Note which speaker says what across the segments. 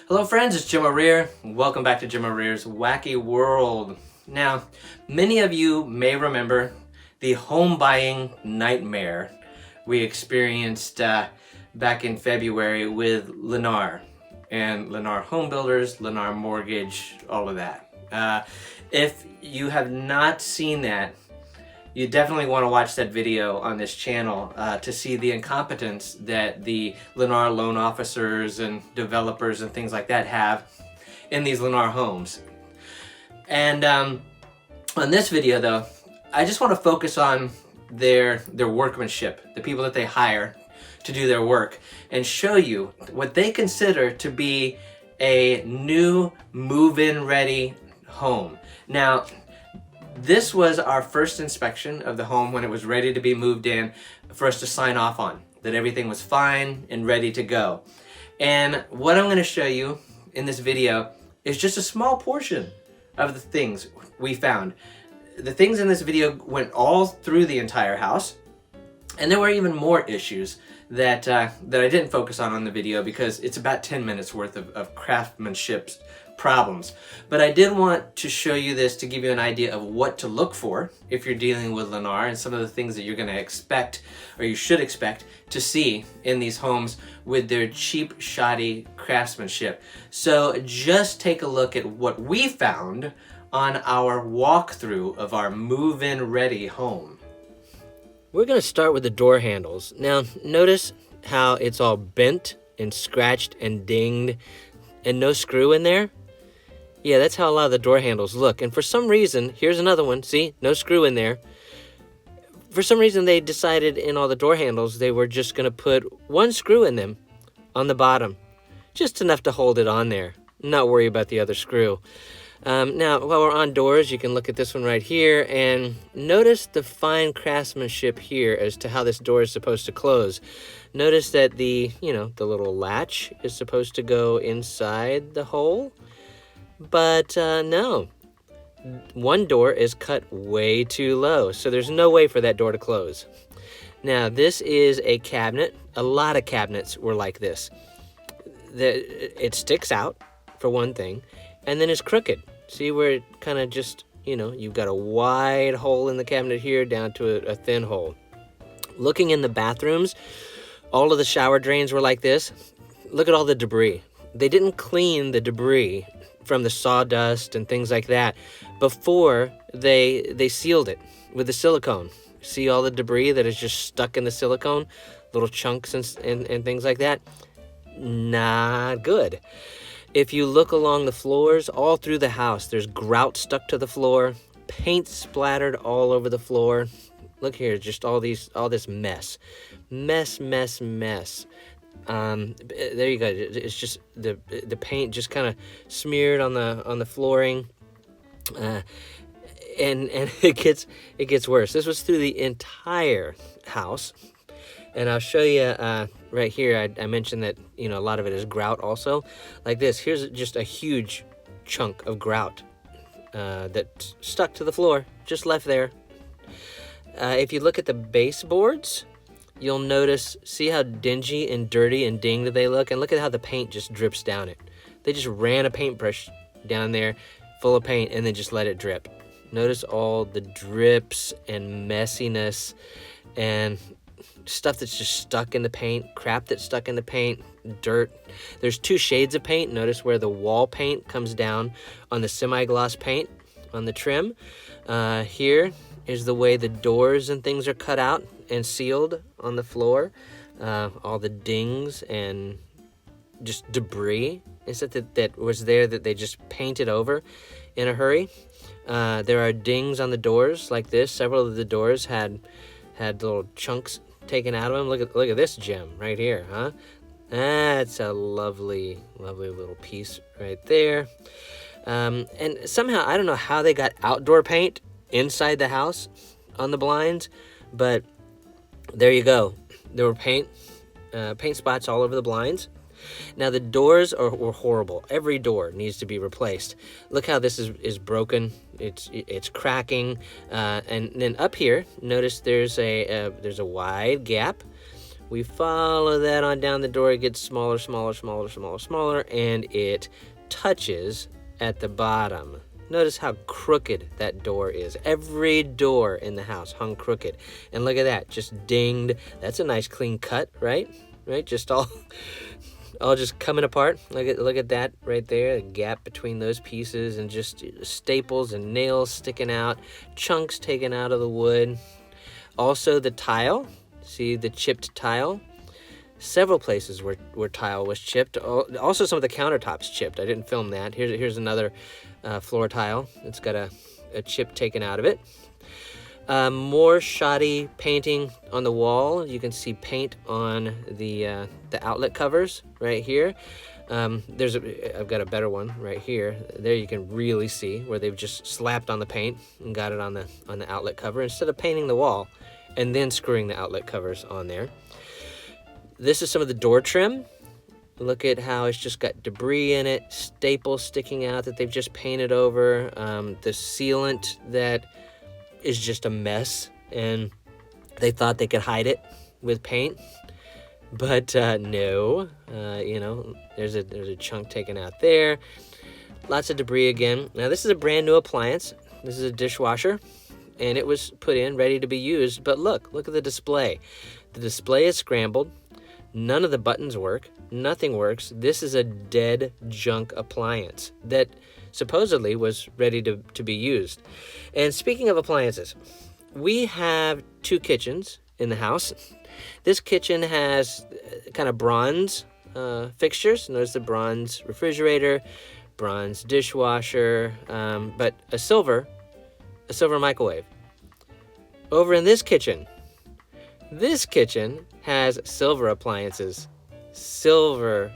Speaker 1: Hello friends, it's Jim O'Rear. Welcome back to Jim O'Rear's Wacky World. Now, many of you may remember the home buying nightmare we experienced back in February with Lennar and Lennar Home Builders, Lennar Mortgage, all of that. If you have not seen that, you definitely want to watch that video on this channel to see the incompetence that the Lennar loan officers and developers and things like that have in these Lennar homes. And on this video though, I just want to focus on their workmanship, the people that they hire to do their work, and show you what they consider to be a new move-in ready home. Now, this was our first inspection of the home when it was ready to be moved in for us to sign off on, that everything was fine and ready to go. And what I'm going to show you in this video is just a small portion of the things we found. The things in this video went all through the entire house, and there were even more issues that I didn't focus on the video because it's about 10 minutes worth of craftsmanship problems. But I did want to show you this to give you an idea of what to look for if you're dealing with Lennar, and some of the things that you're going to expect, or you should expect, to see in these homes with their cheap, shoddy craftsmanship. So just take a look at what we found on our walkthrough of our move-in ready home. We're going to start with the door handles. Now notice how it's all bent and scratched and dinged and no screw in there. Yeah, that's how a lot of the door handles look. And for some reason, here's another one. See, no screw in there. For some reason, they decided in all the door handles, they were just going to put one screw in them on the bottom. Just enough to hold it on there. Not worry about the other screw. Now, while we're on doors, you can look at this one right here and notice the fine craftsmanship here as to how this door is supposed to close. Notice that the little latch is supposed to go inside the hole. But no, one door is cut way too low, so there's no way for that door to close. Now, this is a cabinet. A lot of cabinets were like this. It sticks out, for one thing, and then it's crooked. See where it kind of just, you've got a wide hole in the cabinet here down to a thin hole. Looking in the bathrooms, all of the shower drains were like this. Look at all the debris. They didn't clean the debris from the sawdust and things like that before they sealed it with the silicone. See all the debris that is just stuck in the silicone, little chunks and things like that? Not good. If you look along the floors all through the house, there's grout stuck to the floor, paint splattered all over the floor. Look here, just all this mess. There you go. It's just the paint just kind of smeared on the flooring, and it gets worse. This was through the entire house, and I'll show you right here. I mentioned that a lot of it is grout also, like this. Here's just a huge chunk of grout that stuck to the floor, just left there. If you look at the baseboards, you'll notice, see how dingy and dirty and dinged they look? And look at how the paint just drips down it. They just ran a paintbrush down there full of paint and then just let it drip. Notice all the drips and messiness and stuff that's just stuck in the paint, crap that's stuck in the paint, dirt. There's two shades of paint. Notice where the wall paint comes down on the semi-gloss paint on the trim. Here is the way the doors and things are cut out and sealed on the floor. All the dings and just debris that was there that they just painted over in a hurry. There are dings on the doors like this. Several of the doors had little chunks taken out of them. Look at this gem right here, huh? That's a lovely little piece right there. And somehow, I don't know how they got outdoor paint inside the house on the blinds, but there you go. There were paint spots all over the blinds. Now the doors were horrible. Every door needs to be replaced. Look how this is broken. It's cracking. And then up here, notice there's a wide gap
Speaker 2: We follow that on down the door. It gets smaller, smaller, smaller, smaller, smaller, and it touches at the bottom. Notice how crooked that door is. Every door in the house hung crooked. And look at that, just dinged. That's a nice clean cut, right? Right, just all just coming apart. Look at that right there, a gap between those pieces, and just staples and nails sticking out, chunks taken out of the wood. Also the tile, see the chipped tile? Several places where tile was chipped. Also some of the countertops chipped. I didn't film that. Here's another floor tile. It's got a chip taken out of it. More shoddy painting on the wall. You can see paint on the outlet covers right here. I've got a better one right here. There you can really see where they've just slapped on the paint and got it on the outlet cover instead of painting the wall and then screwing the outlet covers on there. This is some of the door trim. Look at how it's just got debris in it, staples sticking out that they've just painted over, the sealant that is just a mess, and they thought they could hide it with paint, but no. There's a chunk taken out there. Lots of debris again. Now this is a brand new appliance. This is a dishwasher, and it was put in ready to be used, but look at the display. The display is scrambled. None of the buttons work. Nothing works. This is a dead junk appliance that supposedly was ready to be used. And speaking of appliances, we have 2 kitchens in the house. This kitchen has kind of bronze fixtures. Notice the bronze refrigerator, bronze dishwasher, but a silver microwave. Over in this kitchen has silver appliances, silver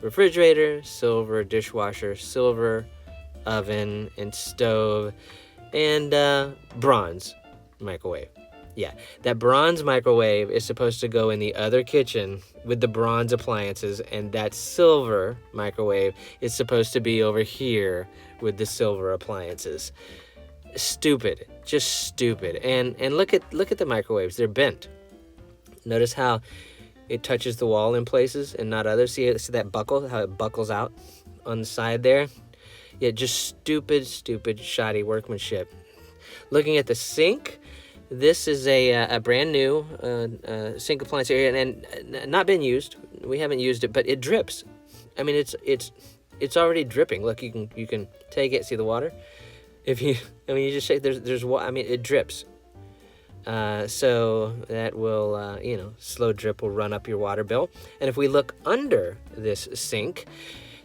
Speaker 2: refrigerator, silver dishwasher, silver oven and stove, and bronze microwave. Yeah, that bronze microwave is supposed to go in the other kitchen with the bronze appliances, and that silver microwave is supposed to be over here with the silver appliances. Stupid, just stupid. And look at the microwaves. They're bent. Notice how it touches the wall in places and not others. See that buckle, how it buckles out on the side there? Yeah, just stupid, shoddy workmanship. Looking at the sink, this is a brand new sink appliance area and not been used. We haven't used it, but it drips. I mean, it's already dripping. Look, you can take it. See the water? You just say there's water. I mean, it drips. So that will, slow drip will run up your water bill. And if we look under this sink,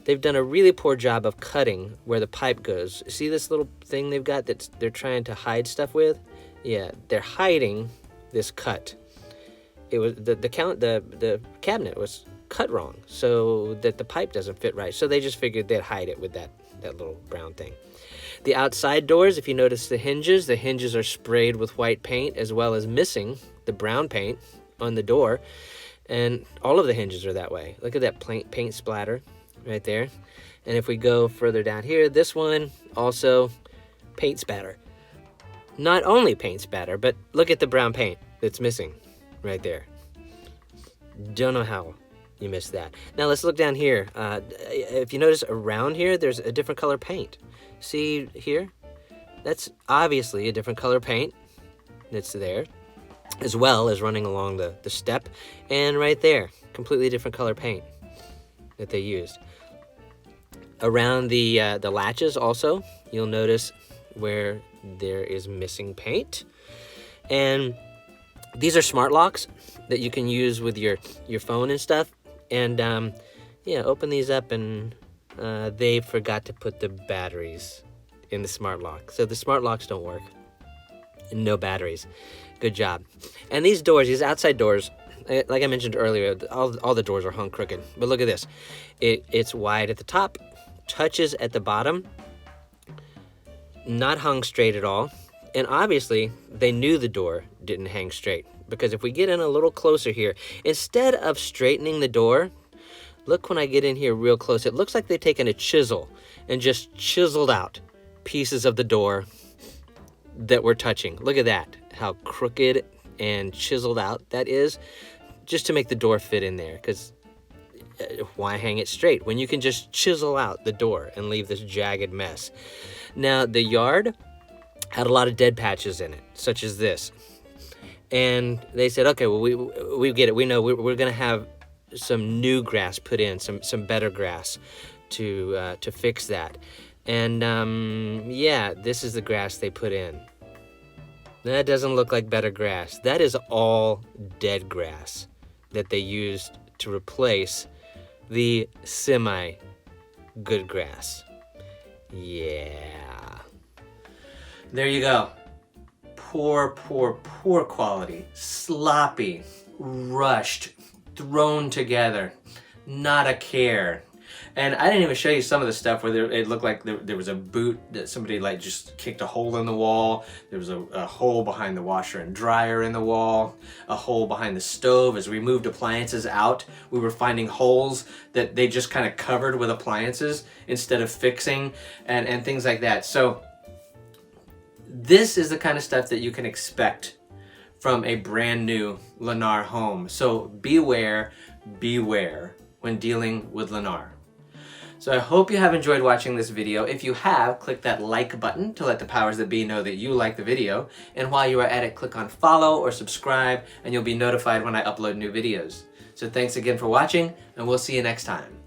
Speaker 2: they've done a really poor job of cutting where the pipe goes. See this little thing they've got that they're trying to hide stuff with? Yeah, they're hiding this cut. It was the cabinet was cut wrong so that the pipe doesn't fit right. So they just figured they'd hide it with that little brown thing. The outside doors, if you notice the hinges are sprayed with white paint as well as missing the brown paint on the door. And all of the hinges are that way. Look at that paint splatter right there. And if we go further down here, this one also paint spatter. Not only paint spatter, but look at the brown paint that's missing right there. Don't know how you missed that. Now let's look down here. If you notice around here, there's a different color paint. See here? That's obviously a different color paint that's there, as well as running along the step. And right there, completely different color paint that they used. Around the latches also, you'll notice where there is missing paint. And these are smart locks that you can use with your phone and stuff. And open these up, and they forgot to put the batteries in the smart lock. So the smart locks don't work. No batteries. Good job. And these doors, these outside doors, like I mentioned earlier, all the doors are hung crooked. But look at this. It's wide at the top, touches at the bottom, not hung straight at all. And obviously, they knew the door didn't hang straight. Because if we get in a little closer here, instead of straightening the door, look when I get in here real close, it looks like they've taken a chisel and just chiseled out pieces of the door that we're touching. Look at that, how crooked and chiseled out that is. just to make the door fit in there, because why hang it straight when you can just chisel out the door and leave this jagged mess? Now, the yard had a lot of dead patches in it, such as this. And they said, okay, well, we get it. We know we're going to have some new grass put in, some better grass to fix that. And yeah, this is the grass they put in. That doesn't look like better grass. That is all dead grass that they used to replace the semi-good grass. Yeah.
Speaker 1: There you go. Poor quality. Sloppy, rushed, thrown together. Not a care. And I didn't even show you some of the stuff where it looked like there was a boot that somebody like just kicked a hole in the wall. There was a hole behind the washer and dryer in the wall, a hole behind the stove. As we moved appliances out, we were finding holes that they just kind of covered with appliances instead of fixing and things like that. So this is the kind of stuff that you can expect from a brand new Lennar home. So beware when dealing with Lennar. So I hope you have enjoyed watching this video. If you have, click that like button to let the powers that be know that you like the video. And while you are at it, click on follow or subscribe and you'll be notified when I upload new videos. So thanks again for watching, and we'll see you next time.